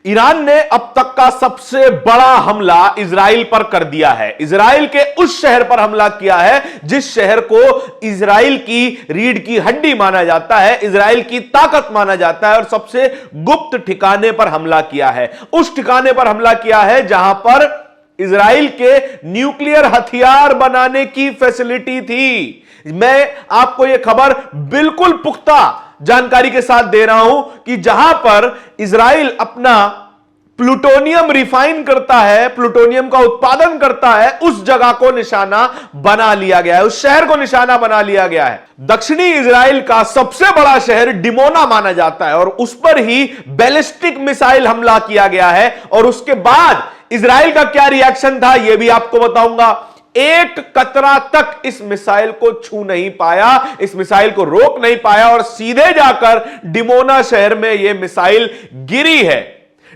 Iran ने अब तक का सबसे बड़ा हमला इजराइल पर कर दिया है। इजराइल के उस शहर पर हमला किया है जिस शहर को इजराइल की रीढ़ की हड्डी माना जाता है, इजराइल की ताकत माना जाता है, और सबसे गुप्त ठिकाने पर हमला किया है। उस ठिकाने पर हमला किया है जहां पर इजराइल के न्यूक्लियर हथियार बनाने की फैसिलिटी थी। मैं आपको यह खबर बिल्कुल पुख्ता जानकारी के साथ दे रहा हूं कि जहां पर इजराइल अपना प्लूटोनियम रिफाइन करता है, प्लूटोनियम का उत्पादन करता है, उस जगह को निशाना बना लिया गया है, उस शहर को निशाना बना लिया गया है। दक्षिणी इजराइल का सबसे बड़ा शहर डिमोना माना जाता है और उस पर ही बैलिस्टिक मिसाइल हमला किया गया है। और उसके बाद इजराइल का क्या रिएक्शन था यह भी आपको बताऊंगा। एक कतरा तक इस मिसाइल को छू नहीं पाया, इस मिसाइल को रोक नहीं पाया और सीधे जाकर डिमोना शहर में यह मिसाइल गिरी है।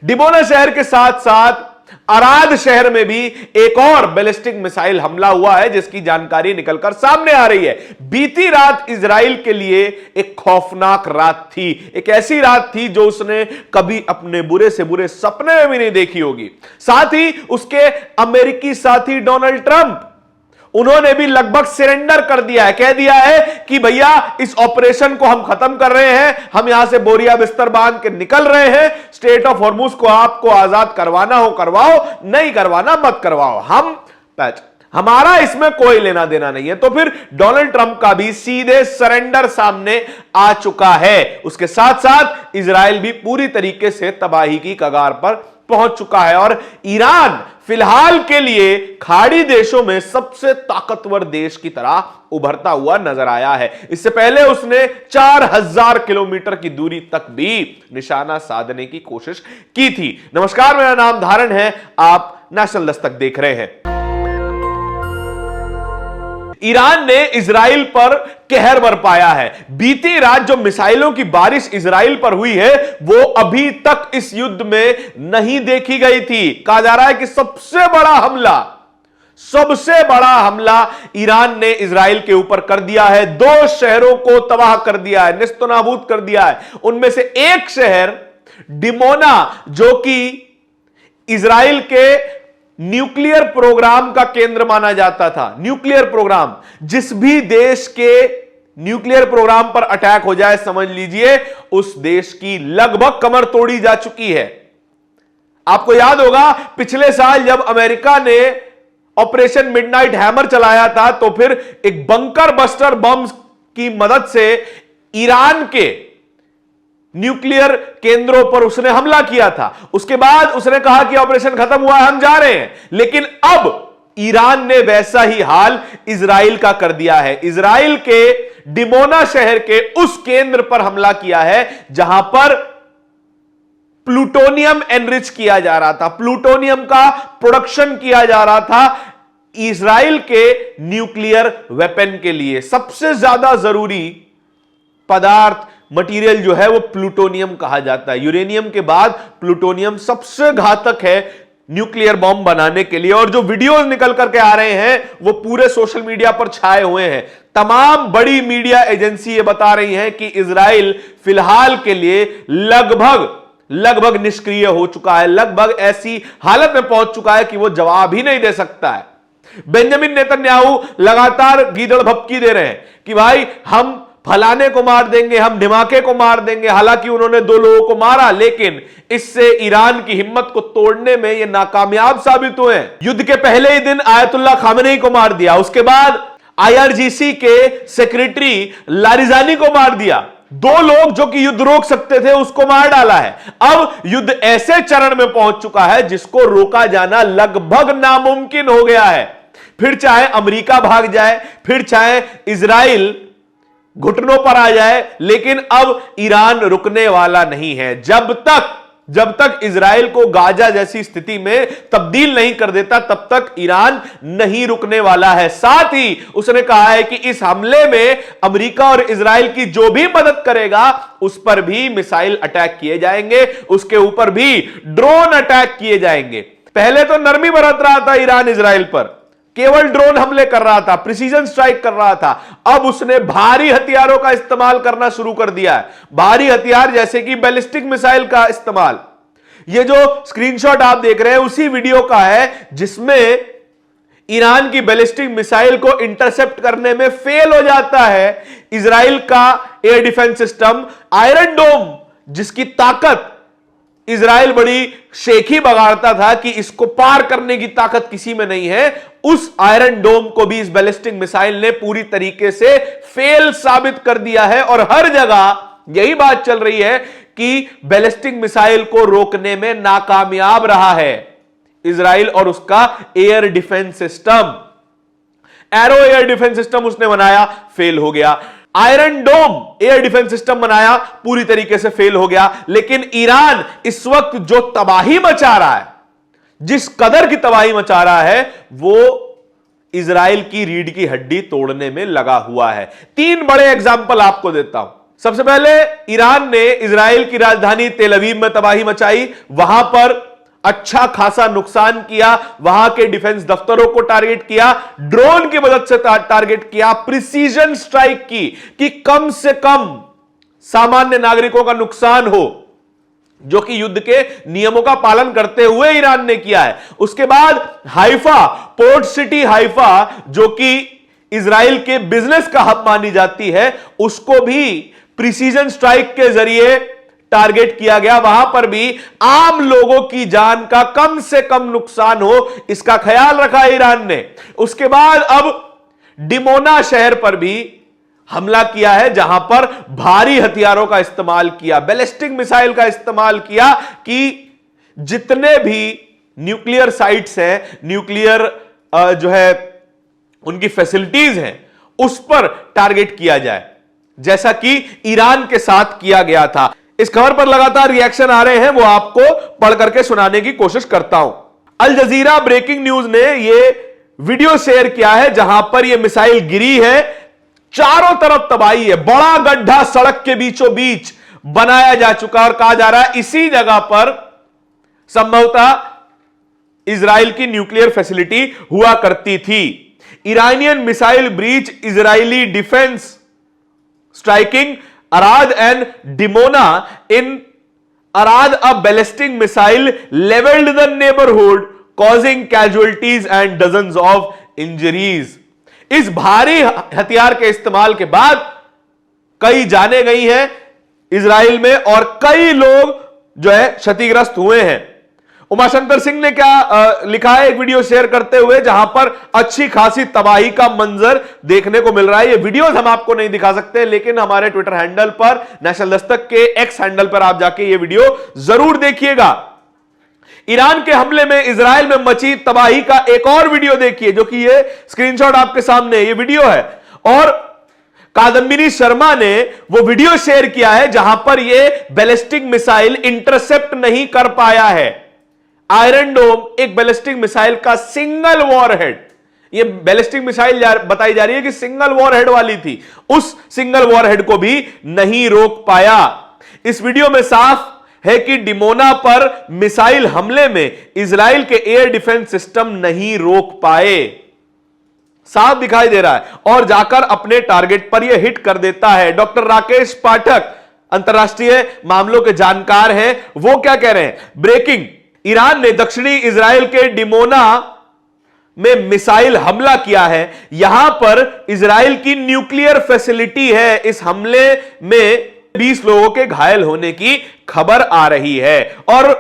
डिमोना शहर के साथ साथ अराद शहर में भी एक और बैलिस्टिक मिसाइल हमला हुआ है जिसकी जानकारी निकलकर सामने आ रही है। बीती रात इजराइल के लिए एक खौफनाक रात थी, एक ऐसी रात थी जो उसने कभी अपने बुरे से बुरे सपने में भी नहीं देखी होगी। साथ ही उसके अमेरिकी साथी डोनाल्ड ट्रंप, उन्होंने भी लगभग सरेंडर कर दिया है, कह दिया है कि भैया इस ऑपरेशन को हम खत्म कर रहे हैं, हम यहां से बोरिया बिस्तर बांध के निकल रहे हैं, स्ट्रेट ऑफ हॉर्मुज को आपको आजाद करवाना हो करवाओ, नहीं करवाना मत करवाओ, हमारा इसमें कोई लेना देना नहीं है। तो फिर डोनाल्ड ट्रंप का भी सीधे सरेंडर सामने आ चुका है। उसके साथ साथ इजराइल भी पूरी तरीके से तबाही की कगार पर पहुंच चुका है और ईरान फिलहाल के लिए खाड़ी देशों में सबसे ताकतवर देश की तरह उभरता हुआ नजर आया है। इससे पहले उसने 4000 किलोमीटर की दूरी तक भी निशाना साधने की कोशिश की थी। नमस्कार, मेरा नाम धारण है, आप नेशनल दस्तक देख रहे हैं। ईरान ने इजराइल पर कहर बरपाया है। बीती रात जो मिसाइलों की बारिश इजराइल पर हुई है वो अभी तक इस युद्ध में नहीं देखी गई थी। कहा जा रहा है कि सबसे बड़ा हमला ईरान ने इजराइल के ऊपर कर दिया है। 2 शहरों को तबाह कर दिया है, निस्तनाबूद कर दिया है। उनमें से एक शहर डिमोना, जो कि इजराइल के न्यूक्लियर प्रोग्राम का केंद्र माना जाता था। न्यूक्लियर प्रोग्राम, जिस भी देश के न्यूक्लियर प्रोग्राम पर अटैक हो जाए, समझ लीजिए उस देश की लगभग कमर तोड़ी जा चुकी है। आपको याद होगा पिछले साल जब अमेरिका ने ऑपरेशन मिडनाइट हैमर चलाया था तो फिर एक बंकर बस्टर बम की मदद से ईरान के न्यूक्लियर केंद्रों पर उसने हमला किया था। उसके बाद उसने कहा कि ऑपरेशन खत्म हुआ है, हम जा रहे हैं। लेकिन अब ईरान ने वैसा ही हाल इजराइल का कर दिया है। इजराइल के डिमोना शहर के उस केंद्र पर हमला किया है जहां पर प्लूटोनियम एनरिच किया जा रहा था, प्लूटोनियम का प्रोडक्शन किया जा रहा था इजराइल के न्यूक्लियर वेपन के लिए। सबसे ज्यादा जरूरी पदार्थ, मटेरियल जो है वो प्लूटोनियम कहा जाता है। यूरेनियम के बाद प्लूटोनियम सबसे घातक है न्यूक्लियर बॉम्ब बनाने के लिए। और जो वीडियोस निकल करके आ रहे हैं वो पूरे सोशल मीडिया पर छाए हुए हैं। तमाम बड़ी मीडिया एजेंसी ये बता रही हैं कि इजराइल फिलहाल के लिए लगभग निष्क्रिय हो चुका है, लगभग ऐसी हालत में पहुंच चुका है कि वो जवाब ही नहीं दे सकता है। बेंजामिन नेतन्याहू लगातार गीदड़ भपकी दे रहे हैं कि भाई हम फलाने को मार देंगे, हम ढिमाके को मार देंगे। हालांकि उन्होंने 2 लोगों को मारा, लेकिन इससे ईरान की हिम्मत को तोड़ने में ये नाकामयाब साबित हुए। युद्ध के पहले ही दिन आयतुल्लाह खामेनी को मार दिया, उसके बाद IRGC के सेक्रेटरी लारिजानी को मार दिया। 2 लोग जो कि युद्ध रोक सकते थे उसको मार डाला है। अब युद्ध ऐसे चरण में पहुंच चुका है जिसको रोका जाना लगभग नामुमकिन हो गया है। फिर चाहे अमेरिका भाग जाए, फिर चाहे इजराइल घुटनों पर आ जाए, लेकिन अब ईरान रुकने वाला नहीं है। जब तक इजराइल को गाजा जैसी स्थिति में तब्दील नहीं कर देता तब तक ईरान नहीं रुकने वाला है। साथ ही उसने कहा है कि इस हमले में अमेरिका और इजराइल की जो भी मदद करेगा उस पर भी मिसाइल अटैक किए जाएंगे, उसके ऊपर भी ड्रोन अटैक किए जाएंगे। पहले तो नरमी बरत रहा था ईरान इजराइल पर, केवल ड्रोन हमले कर रहा था, प्रिसीजन स्ट्राइक कर रहा था। अब उसने भारी हथियारों का इस्तेमाल करना शुरू कर दिया है, भारी हथियार जैसे कि बैलिस्टिक मिसाइल का इस्तेमाल। ये जो स्क्रीनशॉट आप देख रहे हैं उसी वीडियो का है जिसमें ईरान की बैलिस्टिक मिसाइल को इंटरसेप्ट करने में फेल हो जाता है इजराइल का एयर डिफेंस सिस्टम आयरन डोम, जिसकी ताकत इजराइल बड़ी शेखी बगाड़ता था कि इसको पार करने की ताकत किसी में नहीं है, उस आयरन डोम को भी इस बैलिस्टिक मिसाइल ने पूरी तरीके से फेल साबित कर दिया है। और हर जगह यही बात चल रही है कि बैलिस्टिक मिसाइल को रोकने में नाकामयाब रहा है इजराइल और उसका air defence system. Arrow air defence system उसने बनाया, फेल हो गया। आयरन डोम एयर डिफेंस सिस्टम बनाया, पूरी तरीके से फेल हो गया। लेकिन ईरान इस वक्त जो तबाही मचा रहा है, जिस कदर की तबाही मचा रहा है, वो इजराइल की रीढ़ की हड्डी तोड़ने में लगा हुआ है। 3 बड़े एग्जाम्पल आपको देता हूं। सबसे पहले ईरान ने इजराइल की राजधानी तेल अवीव में तबाही मचाई, वहां पर अच्छा खासा नुकसान किया, वहां के डिफेंस दफ्तरों को टारगेट किया, ड्रोन की मदद से टारगेट किया, प्रिसीजन स्ट्राइक की कि कम से कम सामान्य नागरिकों का नुकसान हो, जो कि युद्ध के नियमों का पालन करते हुए ईरान ने किया है। उसके बाद हाइफा, पोर्ट सिटी हाइफा, जो कि इजराइल के बिजनेस का हब मानी जाती है, उसको भी प्रिसीजन स्ट्राइक के जरिए टारगेट किया गया। वहां पर भी आम लोगों की जान का कम से कम नुकसान हो, इसका ख्याल रखा ईरान ने। उसके बाद अब डिमोना शहर पर भी हमला किया है, जहां पर भारी हथियारों का इस्तेमाल किया, बैलिस्टिक मिसाइल का इस्तेमाल किया कि जितने भी न्यूक्लियर साइट्स हैं, न्यूक्लियर जो है उनकी फैसिलिटीज हैं, उस पर टारगेट किया जाए, जैसा कि ईरान के साथ किया गया था। इस खबर पर लगातार रिएक्शन आ रहे हैं, वो आपको पढ़ करके सुनाने की कोशिश करता हूं। अल जजीरा ब्रेकिंग न्यूज ने यह वीडियो शेयर किया है जहां पर यह मिसाइल गिरी है, चारों तरफ तबाही है, बड़ा गड्ढा सड़क के बीचों बीच बनाया जा चुका और कहा जा रहा है इसी जगह पर संभवतः इजराइल की न्यूक्लियर फैसिलिटी हुआ करती थी। Iranian missile breach Israeli defence striking Arad and Dimona. In Arad, a ballistic missile leveled the neighborhood, causing casualties and dozens of injuries. इस भारी हथियार के इस्तेमाल के बाद कई जानें गई हैं इजराइल में और कई लोग जो है क्षतिग्रस्त हुए हैं। उमाशंकर सिंह ने क्या लिखा है एक वीडियो शेयर करते हुए, जहां पर अच्छी खासी तबाही का मंजर देखने को मिल रहा है। ये वीडियोस हम आपको नहीं दिखा सकते, लेकिन हमारे ट्विटर हैंडल पर, नेशनल दस्तक के एक्स हैंडल पर आप जाके ये वीडियो जरूर देखिएगा। ईरान के हमले में इजराइल में मची तबाही का एक और वीडियो देखिए, जो कि ये स्क्रीनशॉट आपके सामने ये वीडियो है। और कादम्बिनी शर्मा ने वो वीडियो शेयर किया है जहां पर ये बैलिस्टिक मिसाइल इंटरसेप्ट नहीं कर पाया है। आयरन डोम एक बैलिस्टिक मिसाइल का सिंगल वॉरहेड, ये बैलिस्टिक मिसाइल बताई जा रही है कि सिंगल वॉरहेड वाली थी, उस सिंगल वॉरहेड को भी नहीं रोक पाया। इस वीडियो में साफ है कि डिमोना पर मिसाइल हमले में इजराइल के एयर डिफेंस सिस्टम नहीं रोक पाए, साफ दिखाई दे रहा है, और जाकर अपने टारगेट पर यह हिट कर देता है। डॉक्टर राकेश पाठक अंतरराष्ट्रीय मामलों के जानकार हैं, वो क्या कह रहे हैं? ब्रेकिंग, ईरान ने दक्षिणी इजराइल के डिमोना में मिसाइल हमला किया है। यहां पर इजराइल की न्यूक्लियर फैसिलिटी है। इस हमले में 20 लोगों के घायल होने की खबर आ रही है और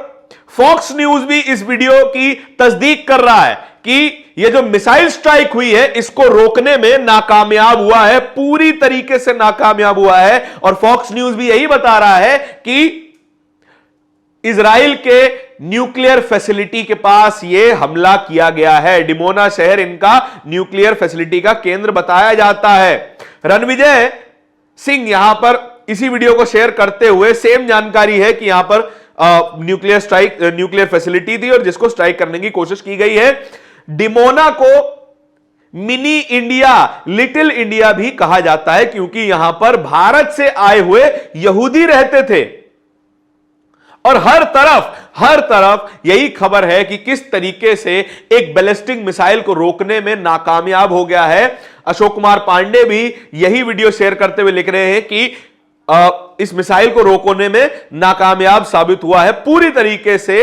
फॉक्स न्यूज भी इस वीडियो की तस्दीक कर रहा है कि यह जो मिसाइल स्ट्राइक हुई है इसको रोकने में नाकामयाब हुआ है, पूरी तरीके से नाकामयाब हुआ है। और फॉक्स न्यूज भी यही बता रहा है कि इजराइल के न्यूक्लियर फैसिलिटी के पास यह हमला किया गया है। डिमोना शहर इनका न्यूक्लियर फैसिलिटी का केंद्र बताया जाता है। रणविजय सिंह यहां पर इसी वीडियो को शेयर करते हुए सेम जानकारी है कि यहां पर न्यूक्लियर फैसिलिटी थी और जिसको स्ट्राइक करने की कोशिश की गई है। डिमोना को मिनी इंडिया, लिटिल इंडिया भी कहा जाता है क्योंकि यहां पर भारत से आए हुए यहूदी रहते थे। और हर तरफ यही खबर है कि किस तरीके से एक बैलिस्टिक मिसाइल को रोकने में नाकामयाब हो गया है। अशोक कुमार पांडे भी यही वीडियो शेयर करते हुए लिख रहे हैं कि इस मिसाइल को रोकने में नाकामयाब साबित हुआ है, पूरी तरीके से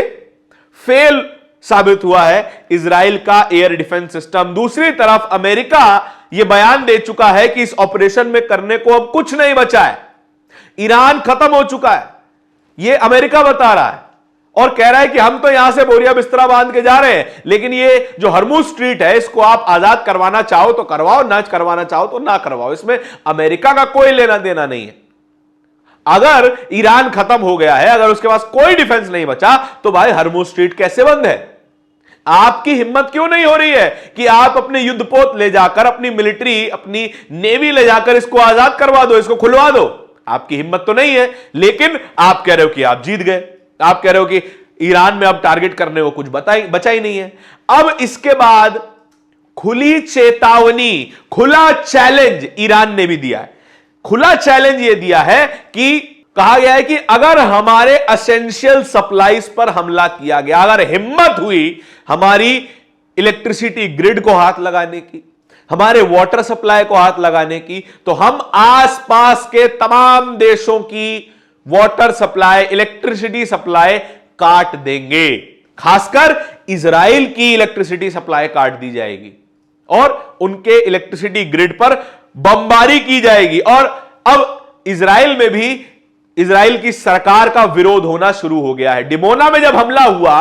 फेल साबित हुआ है इजराइल का एयर डिफेंस सिस्टम। दूसरी तरफ अमेरिका यह बयान दे चुका है कि इस ऑपरेशन में करने को अब कुछ नहीं बचा है, ईरान खत्म हो चुका है, यह अमेरिका बता रहा है और कह रहा है कि हम तो यहां से बोरिया बिस्तरा बांध के जा रहे हैं, लेकिन ये जो हरमुज स्ट्रीट है इसको आप आजाद करवाना चाहो तो करवाओ, ना करवाना चाहो तो ना करवाओ, इसमें अमेरिका का कोई लेना देना नहीं है। अगर ईरान खत्म हो गया है, अगर उसके पास कोई डिफेंस नहीं बचा, तो भाई हरमुज स्ट्रीट कैसे बंद है? आपकी हिम्मत क्यों नहीं हो रही है कि आप अपने युद्धपोत ले जाकर, अपनी मिलिट्री, अपनी नेवी ले जाकर इसको आजाद करवा दो, इसको खुलवा दो? आपकी हिम्मत तो नहीं है, लेकिन आप कह रहे हो कि आप जीत गए, आप कह रहे हो कि ईरान में अब टारगेट करने को कुछ बचा ही नहीं है। अब इसके बाद खुली चेतावनी, खुला चैलेंज ईरान ने भी दिया है। खुला चैलेंज यह दिया है कि कहा गया है कि अगर हमारे एसेंशियल सप्लाईज पर हमला किया गया, अगर हिम्मत हुई हमारी इलेक्ट्रिसिटी ग्रिड को हाथ लगाने की, हमारे वाटर सप्लाई को हाथ लगाने की, तो हम आसपास के तमाम देशों की वाटर सप्लाई, इलेक्ट्रिसिटी सप्लाई काट देंगे। खासकर इजराइल की इलेक्ट्रिसिटी सप्लाई काट दी जाएगी और उनके इलेक्ट्रिसिटी ग्रिड पर बमबारी की जाएगी। और अब इजराइल में भी इजराइल की सरकार का विरोध होना शुरू हो गया है। डिमोना में जब हमला हुआ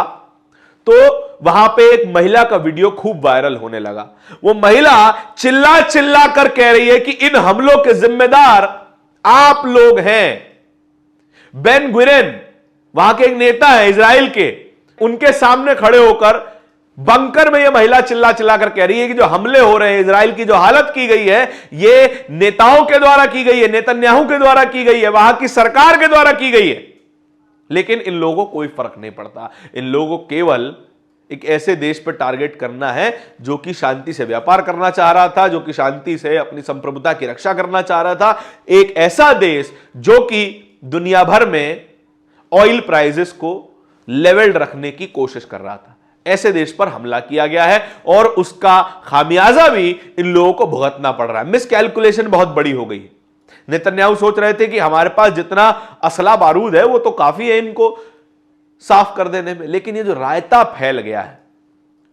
तो वहां पे एक महिला का वीडियो खूब वायरल होने लगा। वो महिला चिल्ला चिल्ला कर कह रही है कि इन हमलों के जिम्मेदार आप लोग हैं। बेन गुरेन वहां के एक नेता है इजराइल के, उनके सामने खड़े होकर बंकर में यह महिला चिल्ला चिल्ला कर कह रही है कि जो हमले हो रहे हैं, इजराइल की जो हालत की गई है, ये नेताओं के द्वारा की गई है, नेतन्याहू के द्वारा की गई है, वहां की सरकार के द्वारा की गई है। लेकिन इन लोगों को कोई फर्क नहीं पड़ता। इन लोगों को केवल एक ऐसे देश पर टारगेट करना है जो कि शांति से व्यापार करना चाह रहा था, जो कि शांति से अपनी संप्रभुता की रक्षा करना चाह रहा था। एक ऐसा देश जो कि दुनिया भर में ऑयल प्राइसेस को लेवल्ड रखने की कोशिश कर रहा था, ऐसे देश पर हमला किया गया है और उसका खामियाजा भी इन लोगों को भुगतना पड़ रहा है। मिसकैलकुलेशन बहुत बड़ी हो गई है। नेतन्याहू सोच रहे थे कि हमारे पास जितना असला बारूद है वो तो काफी है इनको साफ कर देने में, लेकिन ये जो रायता फैल गया है,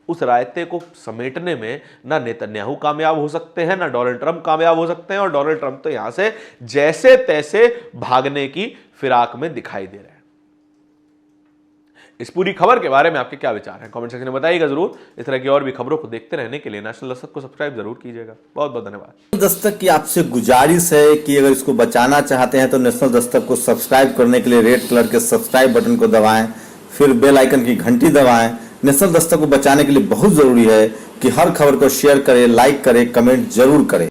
उस रायते को समेटने में ना नेतन्याहू कामयाब हो सकते हैं, ना डोनाल्ड ट्रंप कामयाब हो सकते हैं। और डोनाल्ड ट्रंप तो यहां से जैसे तैसे भागने की फिराक में दिखाई दे रहे हैं। इस पूरी खबर के बारे में आपके क्या विचार हैं, कमेंट सेक्शन में बताइएगा जरूर। इस तरह की और भी खबरों को देखते रहने के लिए नेशनल दस्तक को सब्सक्राइब जरूर कीजिएगा। बहुत बहुत धन्यवाद। दस्तक की आपसे गुजारिश है कि अगर इसको बचाना चाहते हैं तो नेशनल दस्तक को सब्सक्राइब करने के लिए रेड कलर के सब्सक्राइब बटन को दबाएं, फिर बेल आइकन की घंटी दबाएं। नेशनल दस्तक को बचाने के लिए बहुत जरूरी है कि हर खबर को शेयर करें, लाइक करें, कमेंट जरूर करें।